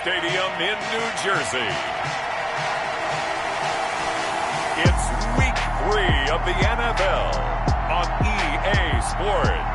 Stadium in New Jersey. It's Week 3 of the NFL on EA Sports.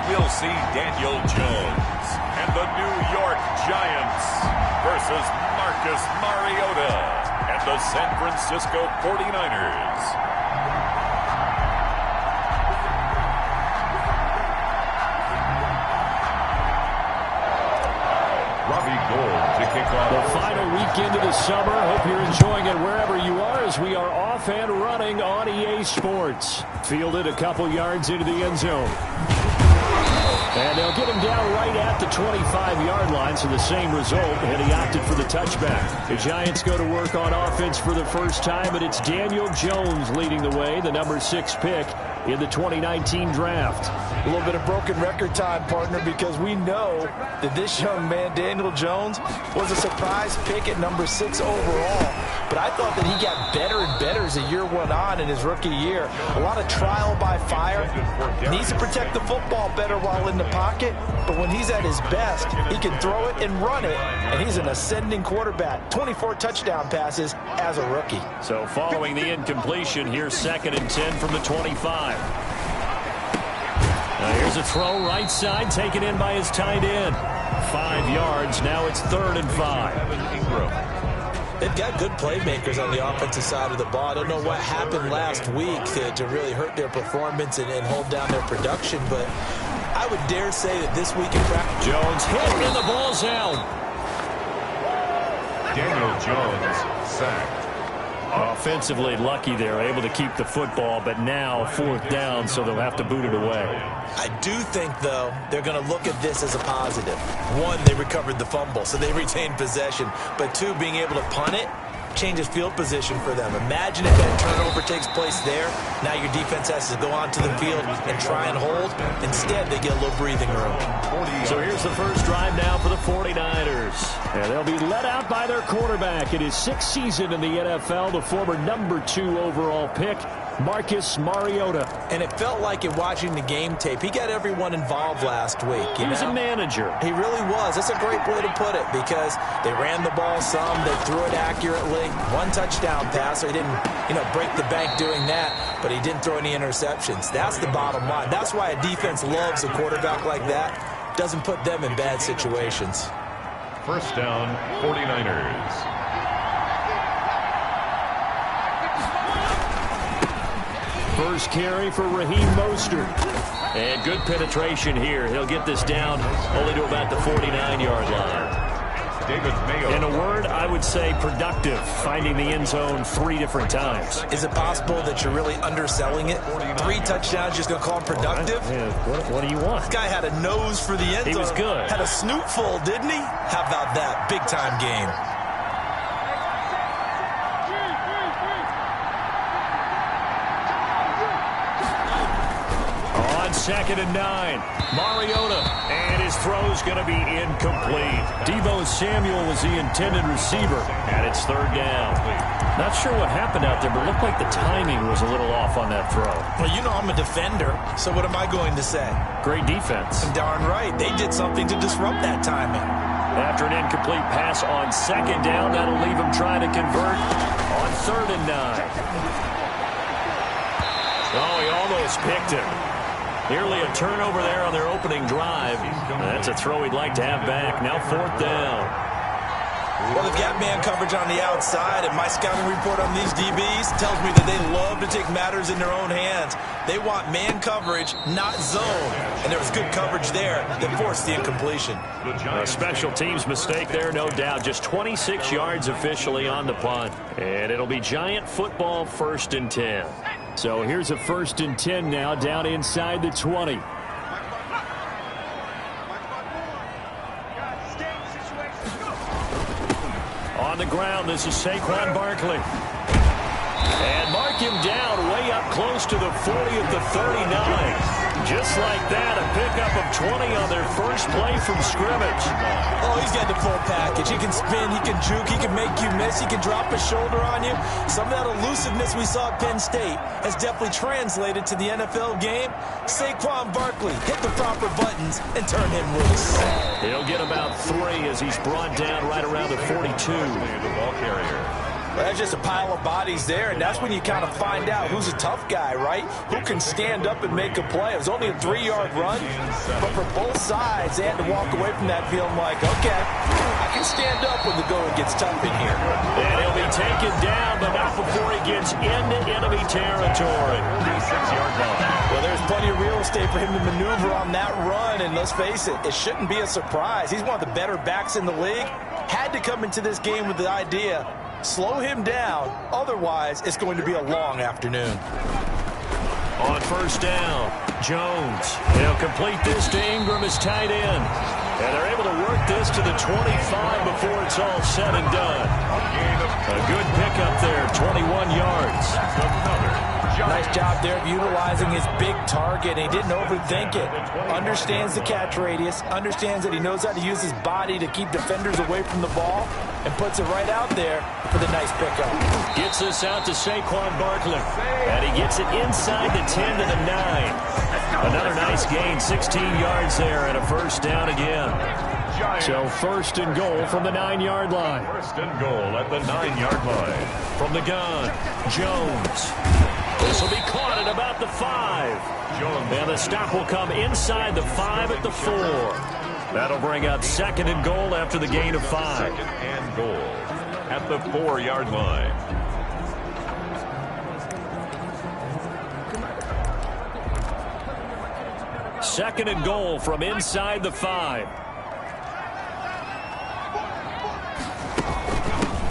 We'll see Daniel Jones and the New York Giants versus Marcus Mariota and the San Francisco 49ers. Robbie Gould to kick off. The final weekend of the summer. Hope you're enjoying it wherever you are as we are off and running on EA Sports. Fielded a couple yards into the end zone. And they'll get him down right at the 25-yard line, so the same result, and he opted for the touchback. The Giants go to work on offense for the first time, and it's Daniel Jones leading the way, the number 6 pick in the 2019 draft. A little bit of broken record time, partner, because we know that this young man, Daniel Jones, was a surprise pick at number 6 overall. But I thought that he got better and better as the year went on in his rookie year. A lot of trial by fire. Needs to protect the football better while in the pocket. But when he's at his best, he can throw it and run it. And he's an ascending quarterback. 24 touchdown passes as a rookie. So following the incompletion, here's 2nd and 10 from the 25. Now here's a throw right side, taken in by his tight end. 5 yards. Now it's 3rd and 5. They've got good playmakers on the offensive side of the ball. I don't know what happened last week to really hurt their performance and hold down their production, but I would dare say that this week in practice. Jones hit and the ball's out. Daniel Jones sacked. Offensively lucky they're able to keep the football, but now 4th down, so they'll have to boot it away. I do think, though, they're going to look at this as a positive. 1, they recovered the fumble, so they retained possession. But 2, being able to punt it changes field position for them. Imagine if that turnover takes place there. Now your defense has to go onto the field and try and hold. Instead, they get a little breathing room. So here's the first drive now for the 49ers. And they'll be let out by their quarterback in his 6th season in the NFL, the former number 2 overall pick, Marcus Mariota. And it felt like in watching the game tape, he got everyone involved last week. He was a manager. He really was. That's a great way to put it because they ran the ball some, they threw it accurately. 1 touchdown pass, so he didn't, break the bank doing that, but he didn't throw any interceptions. That's the bottom line. That's why a defense loves a quarterback like that. Doesn't put them in bad situations. 1st down, 49ers. First carry for Raheem Mostert. And good penetration here. He'll get this down only to about the 49-yard line. David Mayo. In a word, I would say productive, finding the end zone 3 different times. Is it possible that you're really underselling it? 3 touchdowns, just going to call him productive? What do you want? This guy had a nose for the end zone. He was good. Had a snoot full, didn't he? How about that? Big-time game. On 2nd and 9, Mariota, and his throw's going to be incomplete. Deebo Samuel was the intended receiver, and it's 3rd down. Not sure what happened out there, but it looked like the timing was a little off on that throw. Well, I'm a defender, so what am I going to say? Great defense. Darn right. They did something to disrupt that timing. After an incomplete pass on 2nd down, that'll leave him trying to convert on 3rd and 9. Oh, he almost picked it. Nearly a turnover there on their opening drive. That's a throw he'd like to have back. Now 4th down. Well, they've got man coverage on the outside, and my scouting report on these DBs tells me that they love to take matters in their own hands. They want man coverage, not zone. And there was good coverage there that forced the incompletion. A special teams mistake there, no doubt. Just 26 yards officially on the punt. And it'll be Giant football 1st and 10. So here's a 1st and 10 now down inside the 20. On the ground, this is Saquon Barkley. And Marcus him down way up close to the 40 at the 39. Just like that, a pickup of 20 on their first play from scrimmage. Oh, he's got the full package. He can spin, he can juke, he can make you miss, he can drop his shoulder on you. Some of that elusiveness we saw at Penn State has definitely translated to the NFL game. Saquon Barkley hit the proper buttons and turn him loose. He'll get about 3 as he's brought down right around the 42. The ball carrier. Well, that's just a pile of bodies there, and that's when you kind of find out who's a tough guy, right? Who can stand up and make a play. It was only a 3-yard run, but for both sides, they had to walk away from that feeling like, okay, I can stand up when the going gets tough in here. And he'll be taken down, but not before he gets into enemy territory. 36-yard line. Well, there's plenty of real estate for him to maneuver on that run, and let's face it, it shouldn't be a surprise. He's one of the better backs in the league. Had to come into this game with the idea, slow him down, otherwise it's going to be a long afternoon. On first down, Jones. He'll complete this to Ingram as tight end. And they're able to work this to the 25 before it's all said and done. A good pickup there, 21 yards. Nice job there of utilizing his big target. He didn't overthink it. Understands the catch radius. Understands that he knows how to use his body to keep defenders away from the ball. And puts it right out there for the nice pickup. Gets this out to Saquon Barkley. And he gets it inside the 10 to the 9. Another nice gain, 16 yards there and a first down again. So first and goal from the 9-yard line. First and goal at the 9-yard line. From the gun, Jones. This will be caught at about the 5. Jones. And the stop will come inside the 5 at the 4. That'll bring up second and goal after the gain of 5. Second and goal at the 4-yard line. Second and goal from inside the 5.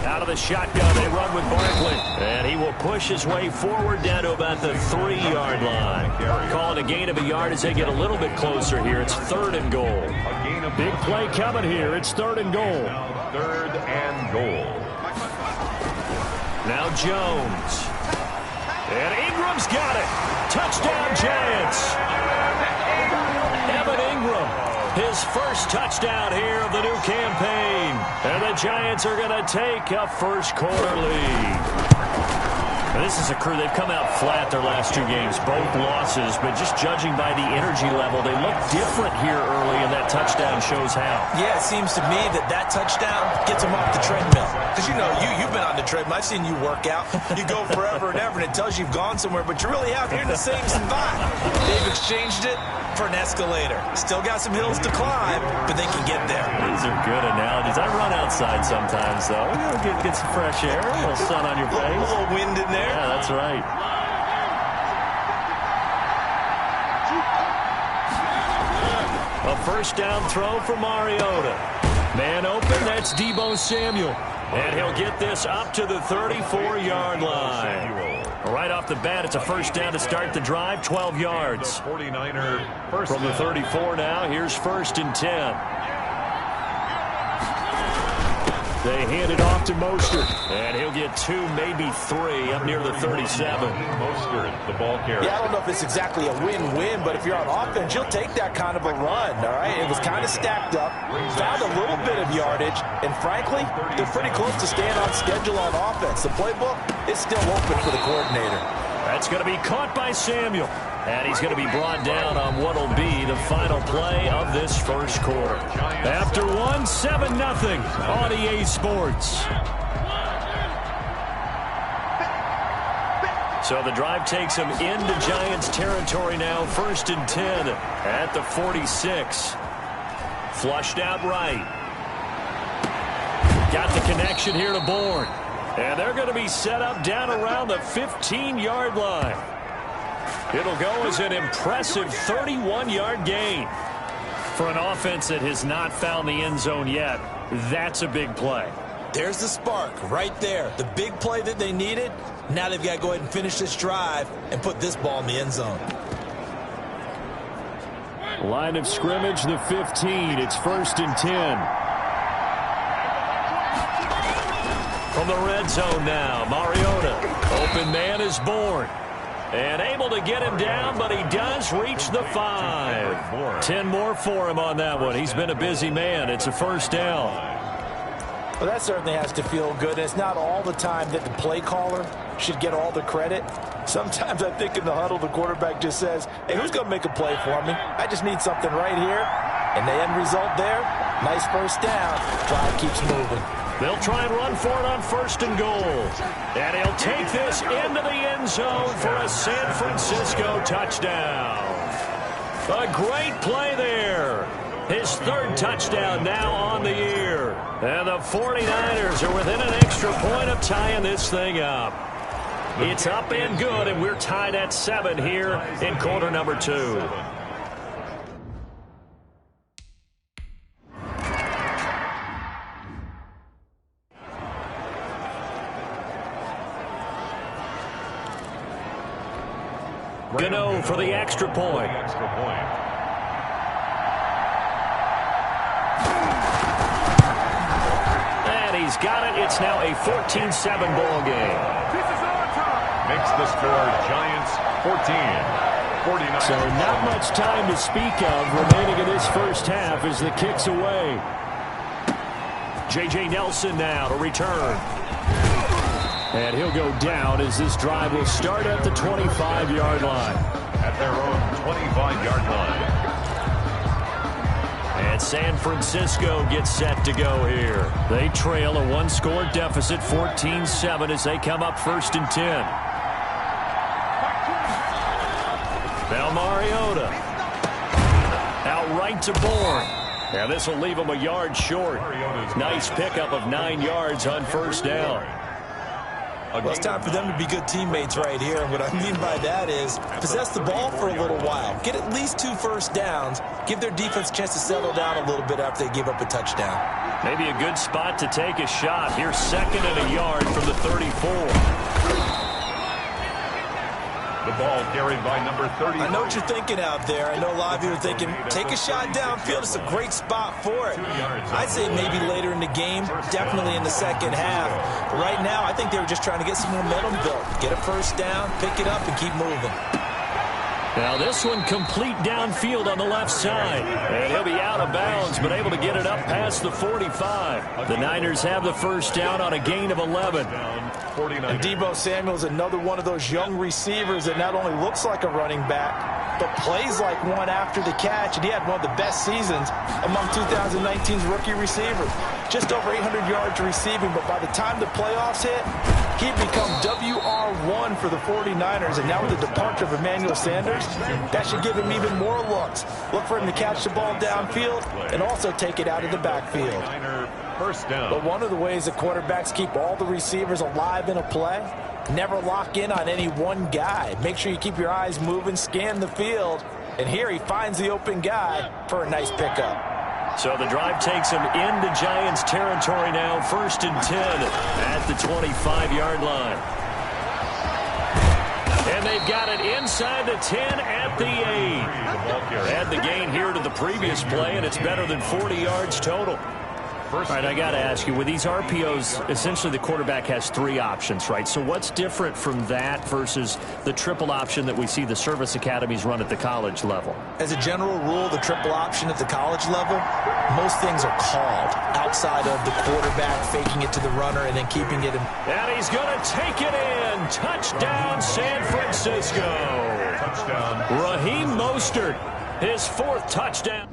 Out of the shotgun, they run with Barkley. And he will push his way forward down to about the 3-yard line. Calling a gain of a yard as they get a little bit closer here. It's third and goal. Big play coming here. It's third and goal. Third and goal. Now Jones. And Ingram's got it. Touchdown, Giants. Evan Ingram, his first touchdown here of the new campaign. And the Giants are going to take a first quarter lead. Now, this is a crew, they've come out flat their last 2 games, both losses, but just judging by the energy level, they look different here early, and that touchdown shows how. Yeah, it seems to me that touchdown gets them off the treadmill. Because, you know, you've been on the treadmill. I've seen you work out. You go forever and ever, and it tells you you've gone somewhere, but you're really out here in the same spot. They've exchanged it for an escalator. Still got some hills to climb, but they can get there. These are good analogies. I run outside sometimes, though. You know, get some fresh air, a little sun on your face. A little wind in there. Yeah, that's right. A first down throw for Mariota. Man open, that's Deebo Samuel. And he'll get this up to the 34-yard line. Right off the bat, it's a first down to start the drive, 12 yards. 49er From the 34 now, here's first and 10. They hand it off to Mostert. And he'll get 2, maybe 3, up near the 37. Mostert, the ball carrier. Yeah, I don't know if it's exactly a win-win, but if you're on offense, you'll take that kind of a run, all right? It was kind of stacked up, found a little bit of yardage, and frankly, they're pretty close to staying on schedule on offense. The playbook is still open for the coordinator. That's going to be caught by Samuel. And he's going to be brought down on what will be the final play of this first quarter. After 1, 7-0 on EA Sports. So the drive takes him into Giants territory now. First and 10 at the 46. Flushed out right. Got the connection here to Bourne. And they're going to be set up down around the 15-yard line. It'll go as an impressive 31-yard gain. For an offense that has not found the end zone yet, that's a big play. There's the spark right there. The big play that they needed. Now they've got to go ahead and finish this drive and put this ball in the end zone. Line of scrimmage, the 15. It's first and 10. From the red zone now, Mariota. Open man is born. And able to get him down, but he does reach the 5. 10 more for him on that one. He's been a busy man. It's a first down. Well, that certainly has to feel good. It's not all the time that the play caller should get all the credit. Sometimes I think in the huddle, the quarterback just says, hey, who's going to make a play for me? I just need something right here. And the end result there, nice first down. Drive keeps moving. They'll try and run for it on first and goal. And he'll take this into the end zone for a San Francisco touchdown. A great play there. His third touchdown now on the year. And the 49ers are within an extra point of tying this thing up. It's up and good, and we're tied at 7 here in quarter number 2. Gano for the extra point. And he's got it. It's now a 14-7 ball game. Makes the score Giants 14. 49. So not much time to speak of remaining in this first half as the kick's away. J.J. Nelson now to return. And he'll go down as this drive will start at the 25-yard line. At their own 25-yard line. And San Francisco gets set to go here. They trail a one-score deficit, 14-7, as they come up first and 10. Now Mariota. Out right to Bourne. Now this will leave him a yard short. Nice pickup of 9 yards on first down. Well, it's time for them to be good teammates right here. And what I mean by that is possess the ball for a little while. Get at least 2 first downs. Give their defense a chance to settle down a little bit after they give up a touchdown. Maybe a good spot to take a shot. Here's 2nd and a yard from the 34. The ball carried by number 30. I know what you're thinking out there. I know a lot of you are thinking, take a shot downfield. It's a great spot for it. I'd say maybe later in the game, definitely in the second half. But right now, I think they were just trying to get some momentum built. Get a first down, pick it up, and keep moving. Now this one complete downfield on the left side. And he'll be out of bounds, but able to get it up past the 45. The Niners have the first down on a gain of 11. And Deebo Samuel's another one of those young receivers that not only looks like a running back, but plays like one after the catch. And he had one of the best seasons among 2019's rookie receivers. Just over 800 yards receiving, but by the time the playoffs hit, he'd become WR1 for the 49ers. And now with the departure of Emmanuel Sanders, that should give him even more looks. Look for him to catch the ball downfield and also take it out of the backfield. First down. But one of the ways the quarterbacks keep all the receivers alive in a play, never lock in on any one guy. Make sure you keep your eyes moving, scan the field. And here he finds the open guy for a nice pickup. So the drive takes him into Giants territory now, 1st and 10 at the 25-yard line. And they've got it inside the 10 at the 8. Add the gain here to the previous play, and it's better than 40 yards total. All right, I got to ask you, with these RPOs, essentially the quarterback has 3 options, right? So what's different from that versus the triple option that we see the service academies run at the college level? As a general rule, the triple option at the college level, most things are called outside of the quarterback faking it to the runner and then keeping it in. And he's going to take it in. Touchdown, San Francisco. Touchdown. Raheem Mostert, his 4th touchdown.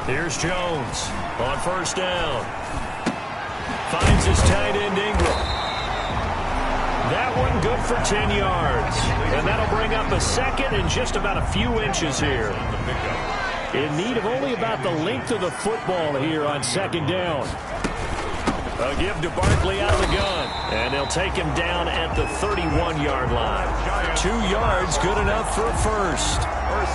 Here's Jones on first down. Finds his tight end Ingram. That one good for 10 yards. And that'll bring up a 2nd and just about a few inches here. In need of only about the length of the football here on 2nd down. A give to Barkley out of the gun. And they'll take him down at the 31-yard line. 2 yards, good enough for a first.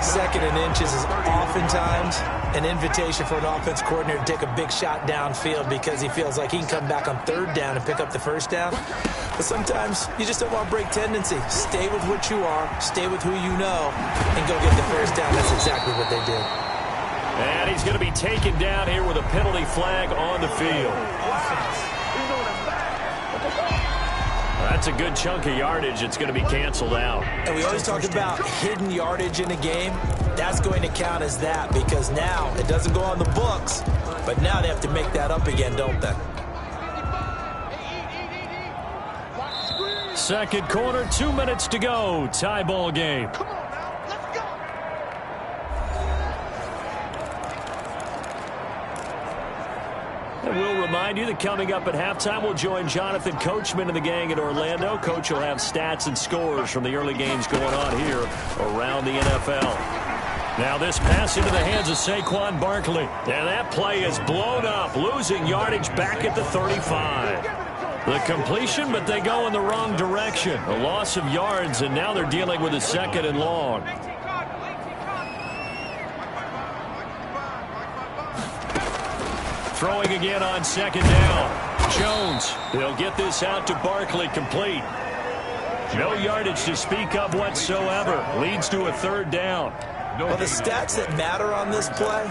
2nd and inches is oftentimes an invitation for an offense coordinator to take a big shot downfield because he feels like he can come back on 3rd down and pick up the 1st down. But sometimes you just don't want to break tendency. Stay with what you are, stay with who you know, and go get the 1st down. That's exactly what they did. And he's going to be taken down here with a penalty flag on the field. That's a good chunk of yardage. It's going to be canceled out. And we always talk about hidden yardage in a game. That's going to count as that because now it doesn't go on the books, but now they have to make that up again, don't they? 2nd quarter, 2 minutes to go. Tie ball game. And we'll remind you that coming up at halftime, we'll join Jonathan Coachman and the gang in Orlando. Coach will have stats and scores from the early games going on here around the NFL. Now this pass into the hands of Saquon Barkley. And that play is blown up, losing yardage back at the 35. The completion, but they go in the wrong direction. A loss of yards, and now they're dealing with a 2nd and long. Throwing again on 2nd down. Jones, they'll get this out to Barkley, complete. No yardage to speak of whatsoever. Leads to a 3rd down. Well, the stats that matter on this play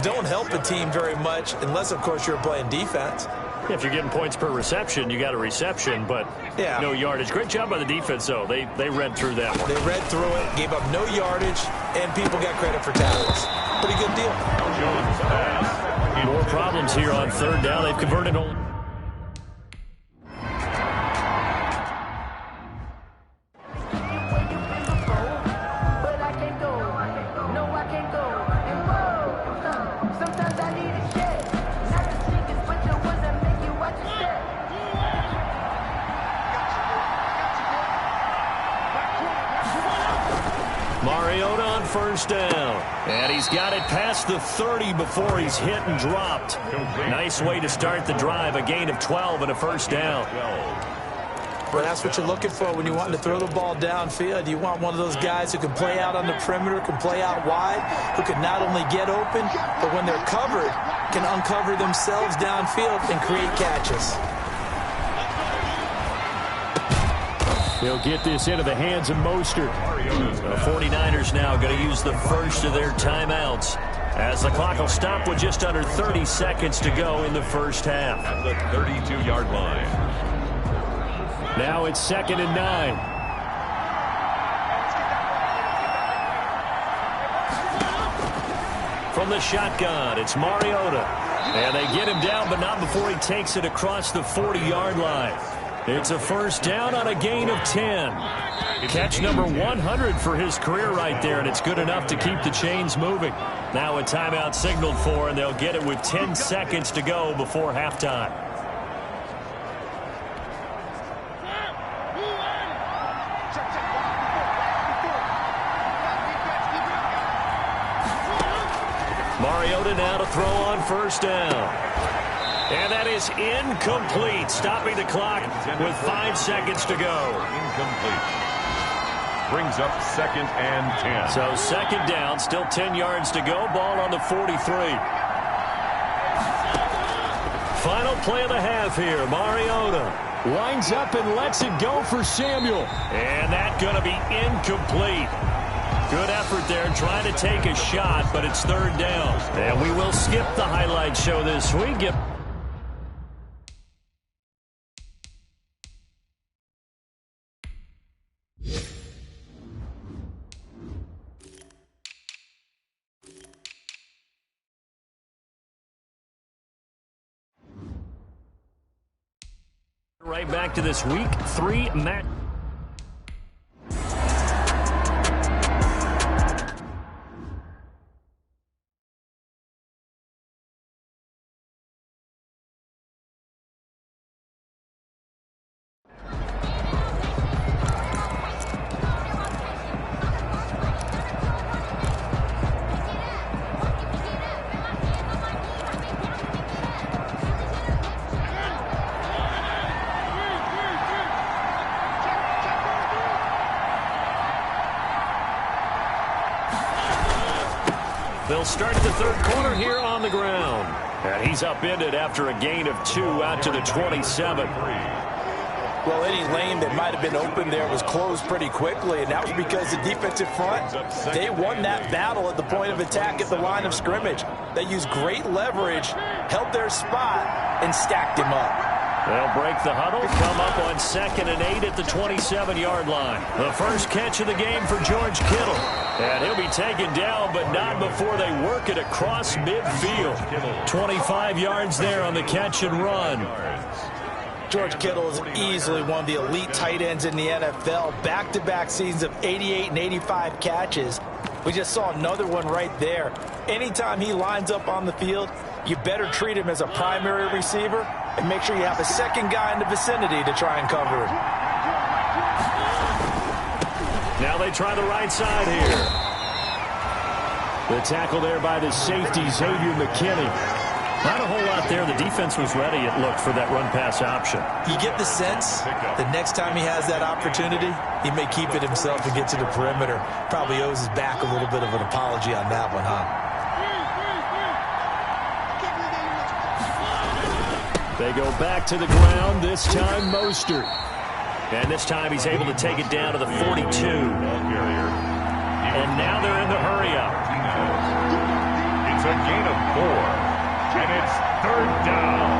don't help a team very much unless, of course, you're playing defense. If you're getting points per reception, you got a reception, but no yardage. Great job by the defense, though. They read through that one. They read through it, gave up no yardage, and people got credit for tackles. Pretty good deal. More problems here on 3rd down. They've converted on. Mariota on 1st down. And he's got it past the 30 before he's hit and dropped. Nice way to start the drive. A gain of 12 and a 1st down. Well, that's what you're looking for when you want to throw the ball downfield. You want one of those guys who can play out on the perimeter, can play out wide, who can not only get open, but when they're covered, can uncover themselves downfield and create catches. They'll get this into the hands of Mostert. The 49ers now going to use the first of their timeouts as the clock will stop with just under 30 seconds to go in the 1st half. At the 32-yard line. Now it's 2nd and 9. From the shotgun, it's Mariota. And they get him down, but not before he takes it across the 40-yard line. It's a 1st down on a gain of 10. Catch number 100 for his career right there, and it's good enough to keep the chains moving. Now a timeout signaled for, and they'll get it with 10 seconds to go before halftime. Mariota now to throw on 1st down. And that is incomplete, stopping the clock with 5 seconds to go. Incomplete. Brings up 2nd and 10. So 2nd down, still 10 yards to go. Ball on the 43. Final play of the half here. Mariota winds up and lets it go for Samuel. And that's going to be incomplete. Good effort there, trying to take a shot, but it's 3rd down. And we will skip the highlight show this week. Right back to this week 3 match. They'll start the third quarter here on the ground. And he's upended after a gain of 2 out to the 27. Well, any lane that might have been open there was closed pretty quickly, and that was because the defensive front, they won that battle at the point of attack at the line of scrimmage. They used great leverage, held their spot, and stacked him up. They'll break the huddle, come up on 2nd and 8 at the 27-yard line. The first catch of the game for George Kittle. And he'll be taken down, but not before they work it across midfield. 25 yards there on the catch and run. George Kittle is easily one of the elite tight ends in the NFL. Back-to-back seasons of 88 and 85 catches. We just saw another one right there. Anytime he lines up on the field, you better treat him as a primary receiver and make sure you have a second guy in the vicinity to try and cover him. Now they try the right side here. The tackle there by the safety, Xavier McKinney. Not a whole lot there. The defense was ready, it looked, for that run-pass option. You get the sense that next time he has that opportunity, he may keep it himself and get to the perimeter. Probably owes his back a little bit of an apology on that one, huh? They go back to the ground, this time Mostert. And this time he's able to take it down to the 42. And now they're in the hurry-up. It's a gain of 4. And it's 3rd down.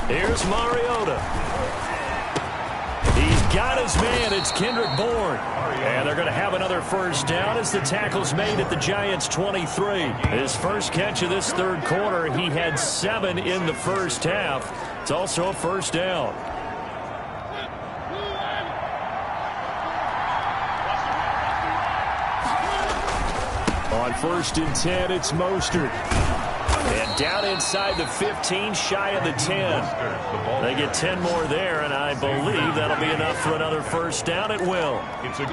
Here's Mariota. He's got his man. It's Kendrick Bourne. And they're going to have another first down as the tackle's made at the Giants' 23. His first catch of this third quarter, he had 7 in the first half. It's also a first down. On 1st and 10, it's Mostert. And down inside the 15, shy of the 10. They get 10 more there, and I believe that'll be enough for another first down. It will.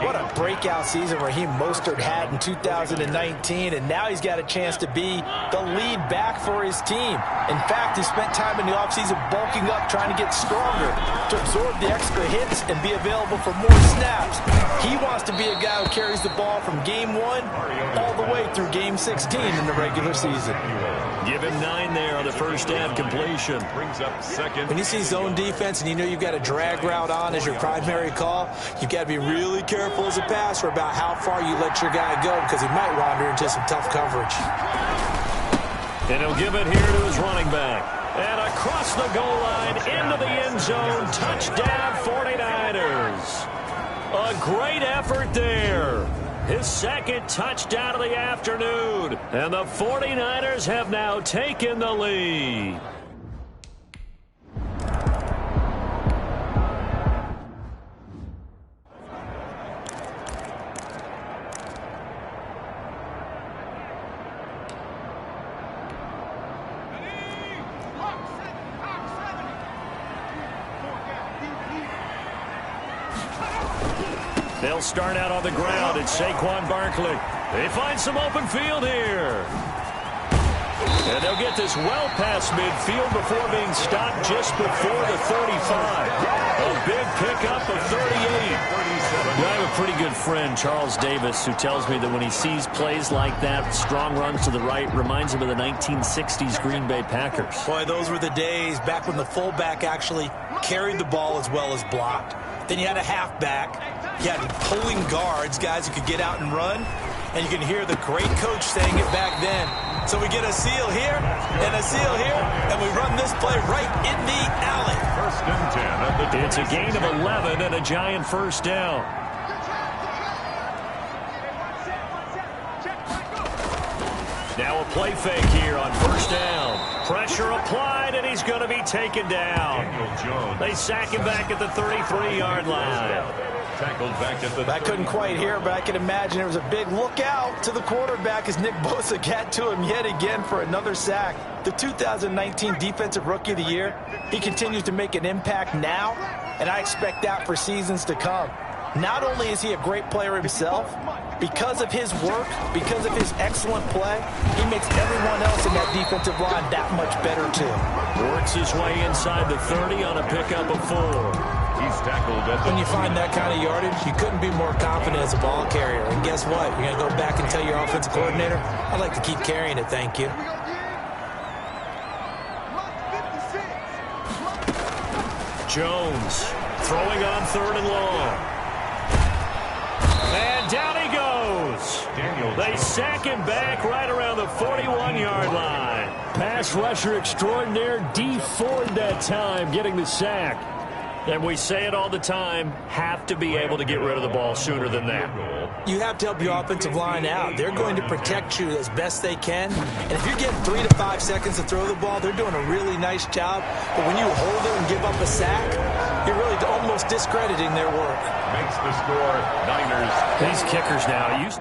What a breakout season Raheem Mostert had in 2019, and now he's got a chance to be the lead back for his team. In fact, he spent time in the offseason bulking up, trying to get stronger to absorb the extra hits and be available for more snaps. He wants to be a guy who carries the ball from game 1 all the way through game 16 in the regular season. Give him 9 there on the first down completion. Brings up 2nd. When you see zone defense and you know you've got a drag route on as your primary call, you've got to be really careful as a passer about how far you let your guy go because he might wander into some tough coverage. And he'll give it here to his running back. And across the goal line, into the end zone, touchdown 49ers. A great effort there. His 2nd touchdown of the afternoon. And the 49ers have now taken the lead. They'll start out on the ground. It's Saquon Barkley. They find some open field here. And they'll get this well past midfield before being stopped just before the 35. A big pickup of 38. I have a pretty good friend, Charles Davis, who tells me that when he sees plays like that, strong runs to the right, reminds him of the 1960s Green Bay Packers. Boy, those were the days back when the fullback actually carried the ball as well as blocked. Then you had a halfback. You had pulling guards, guys who could get out and run. And you can hear the great coach saying it back then. So we get a seal here and a seal here, and we run this play right in the alley. 1st and 10. It's a gain of 11 and a Giant first down. Now a play fake here on first down. Pressure applied, and he's going to be taken down. They sack him back at the 33-yard line. Tackled back at the I couldn't quite hear, but I can imagine there was a big look out to the quarterback as Nick Bosa got to him yet again for another sack. The 2019 Defensive Rookie of the Year, he continues to make an impact now, and I expect that for seasons to come. Not only is he a great player himself, because of his work, because of his excellent play, he makes everyone else in that defensive line that much better too. Works his way inside the 30 on a pickup of 4. He's tackled at the When you find that kind of yardage, you couldn't be more confident as a ball carrier. And guess what? You're going to go back and tell your offensive coordinator, I'd like to keep carrying it, thank you. Jones throwing on 3rd and long. And down he goes. They sack him back right around the 41-yard line. Pass rusher extraordinaire, D. Ford that time getting the sack. And we say it all the time, have to be able to get rid of the ball sooner than that. You have to help your offensive line out. They're going to protect you as best they can. And if you're getting 3 to 5 seconds to throw the ball, they're doing a really nice job. But when you hold it and give up a sack, you're really almost discrediting their work. makes the score Niners. These kickers now used.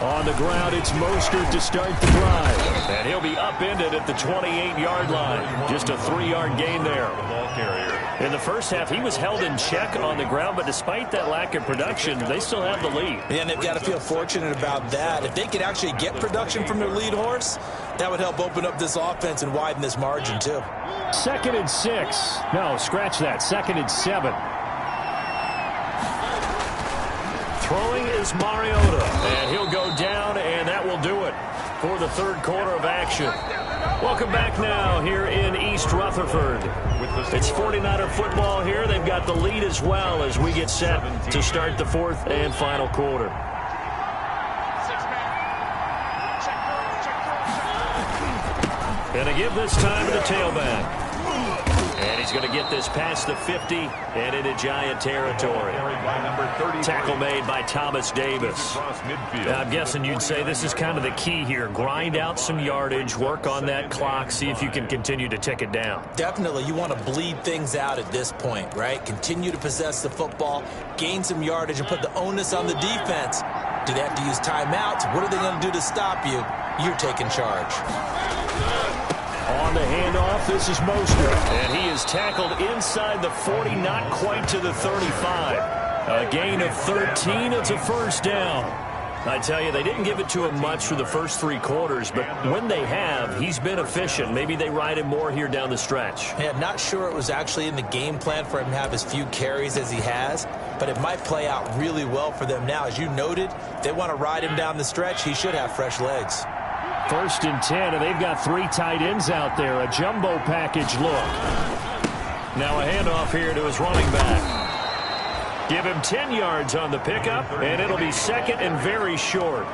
On the ground, it's Mostert to start the drive. And he'll be upended at the 28-yard line. Just a 3-yard gain there. Ball carrier. In the first half, he was held in check on the ground, but despite that lack of production, they still have the lead. And they've got to feel fortunate about that. If they could actually get production from their lead horse, that would help open up this offense and widen this margin, too. 2nd and 6. No, scratch that. 2nd and 7. Throwing is Mariota, and he'll go down, and that will do it for the third quarter of action. Welcome back now here in East Rutherford. It's 49er football here. They've got the lead as well as we get set to start the fourth and final quarter. And a give this time to the tailback. And he's going to get this past the 50 and into Giant territory. Tackle made by Thomas Davis. I'm guessing you'd say this is kind of the key here. Grind out some yardage, work on that clock, see if you can continue to tick it down. Definitely, you want to bleed things out at this point, right? Continue to possess the football, gain some yardage, and put the onus on the defense. Do they have to use timeouts? What are they going to do to stop you? You're taking charge. On the handoff, this is Mostert. And he is tackled inside the 40, not quite to the 35. A gain of 13. It's a first down. I tell you, they didn't give it to him much for the first 3 quarters, but when they have, he's been efficient. Maybe they ride him more here down the stretch. Yeah, not sure it was actually in the game plan for him to have as few carries as he has, but it might play out really well for them now. As you noted, they want to ride him down the stretch. He should have fresh legs. 1st and 10, and they've got 3 tight ends out there. A jumbo package look. Now a handoff here to his running back. Give him 10 yards on the pickup, and it'll be 2nd and very short.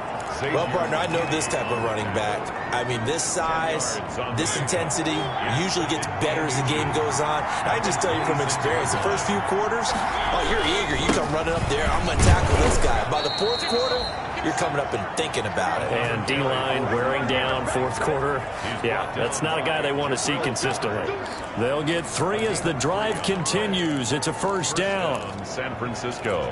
Well, partner, I know this type of running back. I mean, this size, this intensity usually gets better as the game goes on. And I just tell you from experience, the first few quarters, oh, you're eager. You come running up there, I'm going to tackle this guy. By the 4th quarter, you're coming up and thinking about it. And D-line wearing down 4th quarter. Yeah, that's not a guy they want to see consistently. They'll get 3 as the drive continues. It's a first down. San Francisco.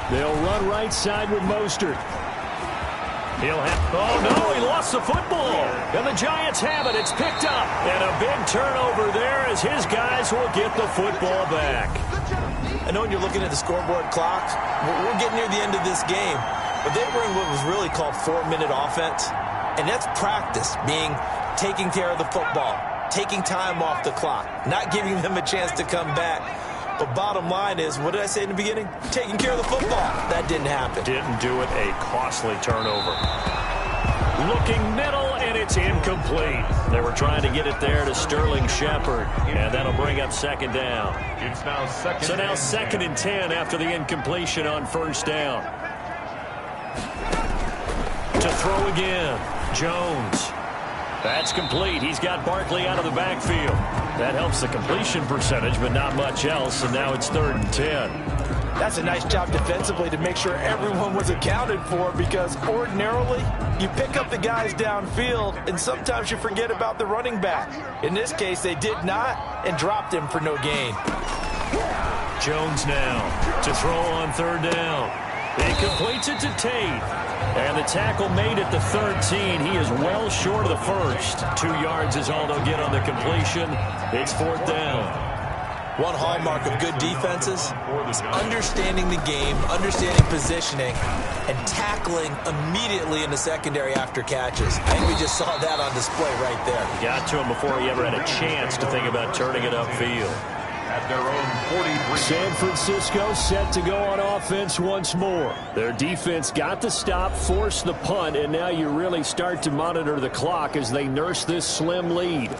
They'll run right side with Mostert. He'll have, oh no, he lost the football. And the Giants have it. It's picked up. And a big turnover there as his guys will get the football back. I know when you're looking at the scoreboard clock, we're getting near the end of this game. But they were in what was really called 4-minute offense. And that's practice, being taking care of the football, taking time off the clock, not giving them a chance to come back. But bottom line is, what did I say in the beginning? Taking care of the football. That didn't happen. Didn't do it. A costly turnover. Looking middle, and it's incomplete. They were trying to get it there to Sterling Shepard, and that'll bring up 2nd down. It's now 2nd. So now 2nd and 10 after the incompletion on 1st down. To throw again, Jones. That's complete. He's got Barkley out of the backfield. That helps the completion percentage, but not much else, and now it's 3rd and 10. That's a nice job defensively to make sure everyone was accounted for, because ordinarily you pick up the guys downfield and sometimes you forget about the running back. In this case, they did not and dropped him for no gain. Jones now to throw on 3rd down. He completes it to Tate. And the tackle made at the 13. He is well short of the first. 2 yards is all they'll get on the completion. It's 4th down. One hallmark of good defenses is understanding the game, understanding positioning, and tackling immediately in the secondary after catches. I think we just saw that on display right there. Got to him before he ever had a chance to think about turning it upfield. At their own 43. San Francisco set to go on offense once more. Their defense got the stop, forced the punt, and now you really start to monitor the clock as they nurse this slim lead.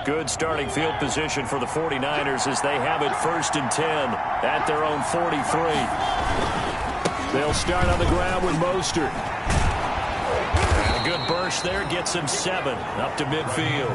Good starting field position for the 49ers as they have it 1st and 10 at their own 43. They'll start on the ground with Mostert. Good burst there, gets him 7 up to midfield.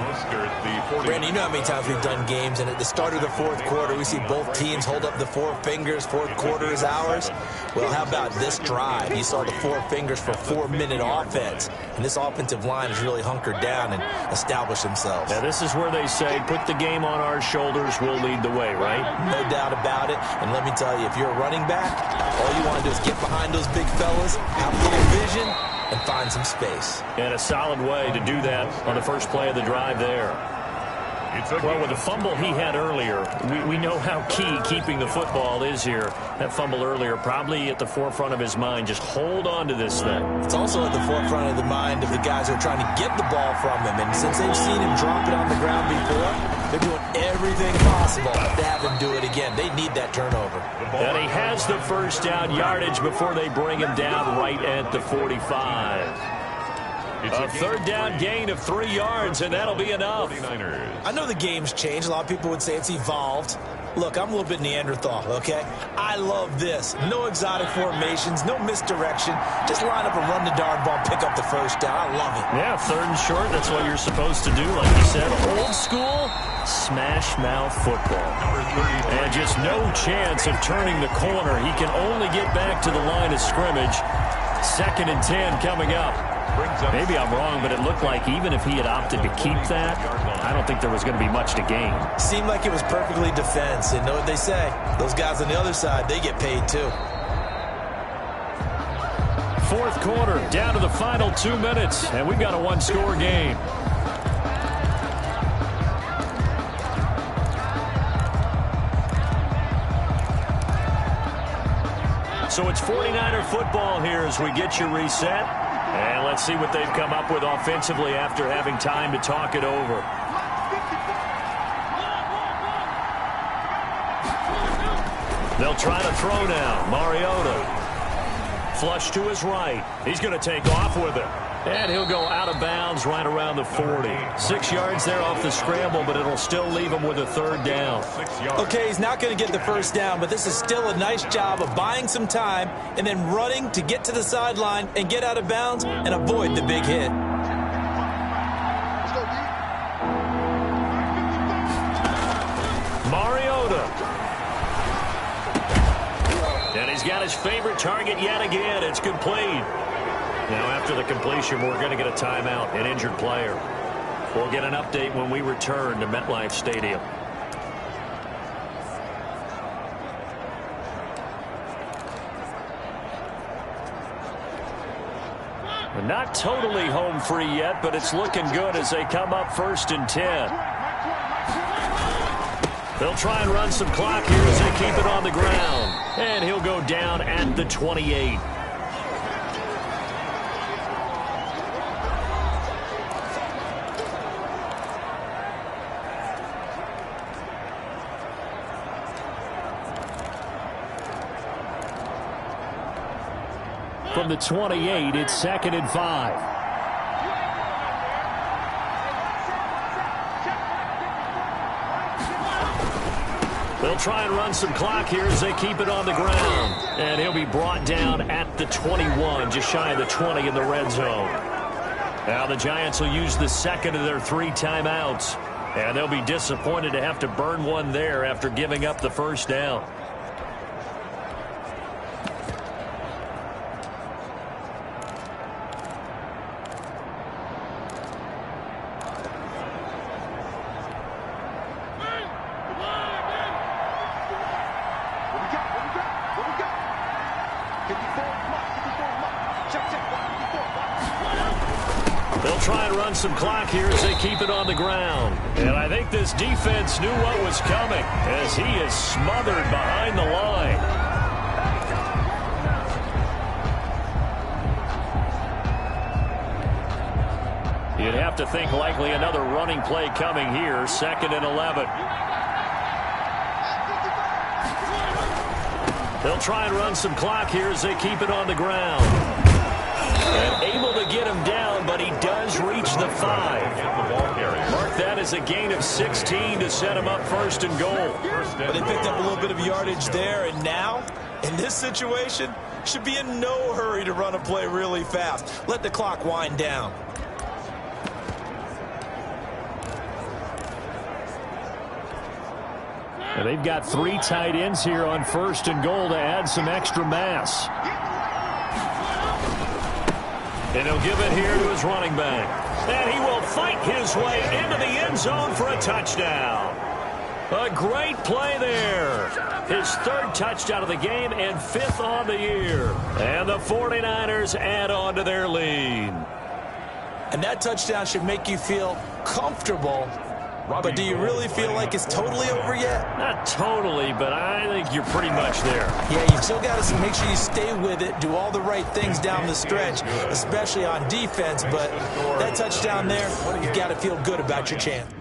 Brandon, you know how many times we've done games, and at the start of the 4th quarter, we see both teams hold up the 4 fingers, 4th quarter is ours. Well, how about this drive? You saw the 4 fingers for 4-minute offense, and this offensive line has really hunkered down and established themselves. Now, this is where they say, put the game on our shoulders, we'll lead the way, right? No doubt about it, and let me tell you, if you're a running back, all you want to do is get behind those big fellas, have a little vision, and find some space. And a solid way to do that on the first play of the drive there. Well, with the fumble he had earlier, we know how key keeping the football is here. That fumble earlier probably at the forefront of his mind. Just hold on to this thing. It's also at the forefront of the mind of the guys who are trying to get the ball from him. And since they've seen him drop it on the ground before, they're doing everything possible to have him do it again. They need that turnover. And he has the first down yardage before they bring him down right at the 45. A 3rd down gain of 3 yards, and that'll be enough. I know the game's changed. A lot of people would say it's evolved. Look, I'm a little bit Neanderthal, okay? I love this. No exotic formations, no misdirection. Just line up and run the darn ball, pick up the first down. I love it. Yeah, 3rd and short, that's what you're supposed to do. Like you said, old school, smash mouth football. And just no chance of turning the corner. He can only get back to the line of scrimmage. 2nd and 10 coming up. Maybe I'm wrong, but it looked like even if he had opted to keep that, I don't think there was going to be much to gain. Seemed like it was perfectly defense. And know what they say? Those guys on the other side, they get paid too. 4th quarter, down to the final 2 minutes, and we've got a 1-score game. So it's 49er football here as we get you reset. And let's see what they've come up with offensively after having time to talk it over. They'll try to throw now. Mariota. Flush to his right. He's going to take off with it. And he'll go out of bounds right around the 40. 6 yards there off the scramble, but it'll still leave him with a 3rd down. Okay, he's not going to get the first down, but this is still a nice job of buying some time and then running to get to the sideline and get out of bounds and avoid the big hit. Mariota. And he's got his favorite target yet again. It's complete. Now, after the completion, we're going to get a timeout, an injured player. We'll get an update when we return to MetLife Stadium. Not totally home free yet, but it's looking good as they come up 1st and 10. They'll try and run some clock here as they keep it on the ground. And he'll go down at the 28. From the 28, it's 2nd and 5. They'll try and run some clock here as they keep it on the ground. And he'll be brought down at the 21, just shy of the 20 in the red zone. Now the Giants will use the second of their 3 timeouts. And they'll be disappointed to have to burn one there after giving up the first down. They'll try and run some clock here as they keep it on the ground. And I think this defense knew what was coming as he is smothered behind the line. You'd have to think likely another running play coming here, 2nd and 11. They'll try and run some clock here as they keep it on the ground. And able to get him down, but he does reach the 5. Mark that as a gain of 16 to set him up 1st and goal. But they picked up a little bit of yardage there, and now, in this situation, should be in no hurry to run a play really fast. Let the clock wind down. And they've got 3 tight ends here on 1st and goal to add some extra mass. And he'll give it here to his running back. And he will fight his way into the end zone for a touchdown. A great play there. His 3rd touchdown of the game and 5th on the year. And the 49ers add on to their lead. And that touchdown should make you feel comfortable. But do you really feel like it's totally over yet? Not totally, but I think you're pretty much there. Yeah, you still got to make sure you stay with it, do all the right things down the stretch, especially on defense. But that touchdown there, you've got to feel good about your chance.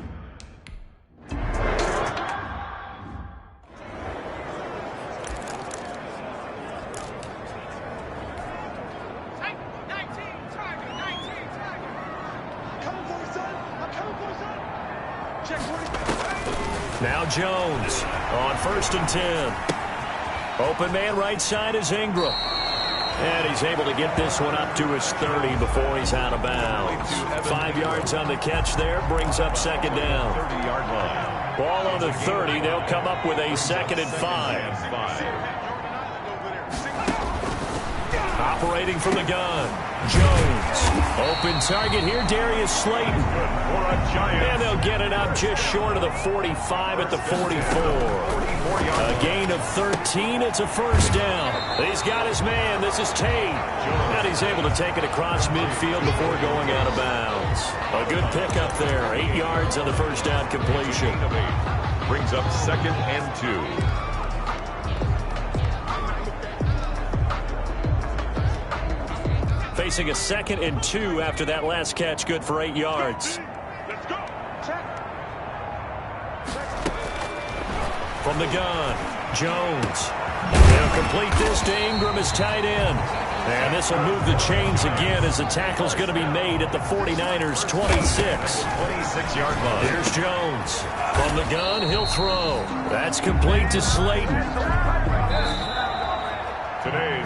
Now Jones on 1st and 10. Open man right side is Ingram. And he's able to get this one up to his 30 before he's out of bounds. 5 yards on the catch there, brings up 2nd down. Ball on the 30, they'll come up with a 2nd and 5. Operating from the gun, Jones. Open target here, Darius Slayton. And they'll get it up just short of the 45 at the 44. A gain of 13, it's a 1st down. He's got his man, this is Tate. And he's able to take it across midfield before going out of bounds. A good pickup there, 8 yards on the 1st down completion. Brings up 2nd and 2. Facing a 2nd and 2 after that last catch, good for 8 yards. Let's go. Check. From the gun, Jones. They'll complete this to Ingram as tight end. And this will move the chains again as the tackle's going to be made at the 49ers' 26. 26-yard line. Here's Jones. From the gun, he'll throw. That's complete to Slayton.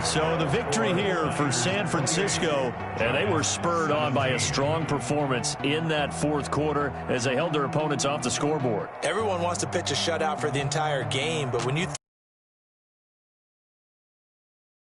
So the victory here for San Francisco, and they were spurred on by a strong performance in that 4th quarter as they held their opponents off the scoreboard. Everyone wants to pitch a shutout for the entire game, but when you